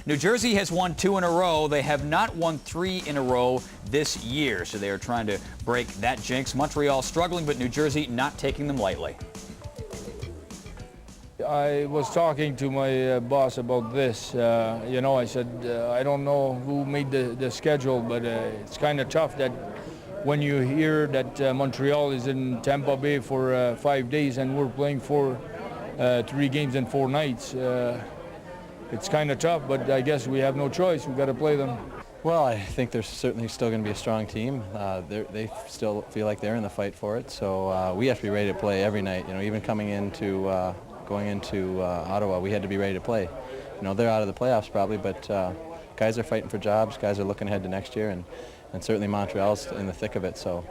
New Jersey has won 2 in a row. They have not won 3 in a row this year, so they are trying to break that jinx. Montreal struggling, but New Jersey not taking them lightly. I was talking to my boss about this. I said, I don't know who made the schedule, but it's kind of tough that when you hear that Montreal is in Tampa Bay for 5 days and we're playing 3 games in 4 nights. It's kind of tough, but I guess we have no choice. We've got to play them. Well, I think they're certainly still going to be a strong team. They still feel like they're in the fight for it, so we have to be ready to play every night. Even coming into going into Ottawa, we had to be ready to play. They're out of the playoffs probably, but guys are fighting for jobs. Guys are looking ahead to next year, and certainly Montreal's in the thick of it, so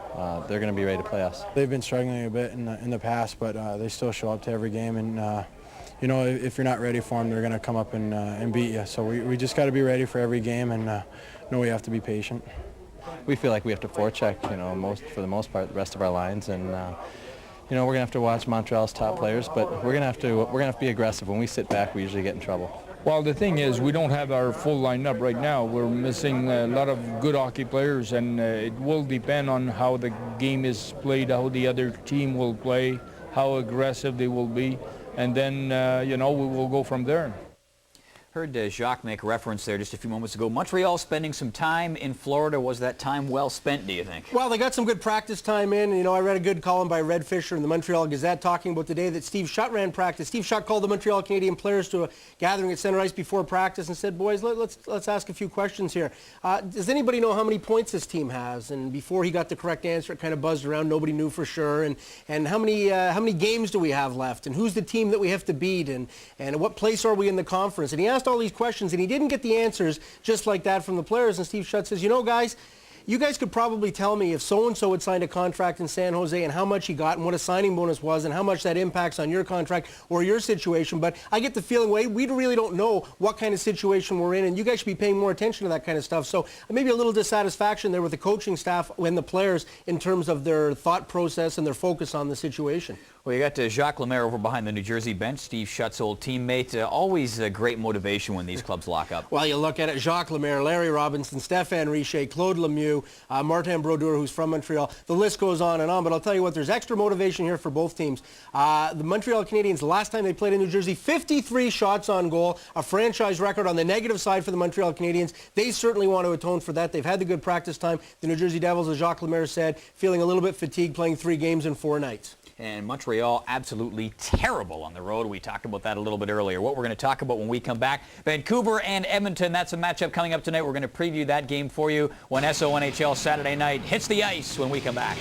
they're going to be ready to play us. They've been struggling a bit in the past, but they still show up to every game, and if you're not ready for them, they're going to come up and beat you. So we just got to be ready for every game, and know we have to be patient. We feel like we have to forecheck, for the most part, the rest of our lines, and we're going to have to watch Montreal's top players, but we're going to have to be aggressive. When we sit back, we usually get in trouble. Well, the thing is, we don't have our full lineup right now. We're missing a lot of good hockey players, and it will depend on how the game is played, how the other team will play, how aggressive they will be, and then, we will go from there. Heard Jacques make reference there just a few moments ago. Montreal spending some time in Florida. Was that time well spent, do you think? Well, they got some good practice time in. I read a good column by Red Fisher in the Montreal Gazette talking about the day that Steve Shutt ran practice. Steve Shutt called the Montreal Canadiens players to a gathering at center ice before practice and said, boys, let's ask a few questions here. Does anybody know how many points this team has? And before he got the correct answer, it kind of buzzed around. Nobody knew for sure. And how many games do we have left? And who's the team that we have to beat? And what place are we in the conference? And he asked all these questions, and he didn't get the answers just like that from the players. And Steve Shutt says, guys, you guys could probably tell me if so-and-so had signed a contract in San Jose and how much he got and what a signing bonus was and how much that impacts on your contract or your situation. But I get the feeling, we really don't know what kind of situation we're in, and you guys should be paying more attention to that kind of stuff. So maybe a little dissatisfaction there with the coaching staff and the players in terms of their thought process and their focus on the situation. Well, you got Jacques Lemaire over behind the New Jersey bench, Steve Shutt's old teammate. Always a great motivation when these clubs lock up. Well, you look at it, Jacques Lemaire, Larry Robinson, Stéphane Richer, Claude Lemieux, Martin Brodeur, who's from Montreal. The list goes on and on, but I'll tell you what, there's extra motivation here for both teams. The Montreal Canadiens, last time they played in New Jersey, 53 shots on goal, a franchise record on the negative side for the Montreal Canadiens. They certainly want to atone for that. They've had the good practice time. The New Jersey Devils, as Jacques Lemaire said, feeling a little bit fatigued playing 3 games in 4 nights. And Montreal absolutely terrible on the road. We talked about that a little bit earlier. What we're going to talk about when we come back, Vancouver and Edmonton, that's a matchup coming up tonight. We're going to preview that game for you when Esso NHL Saturday night hits the ice when we come back.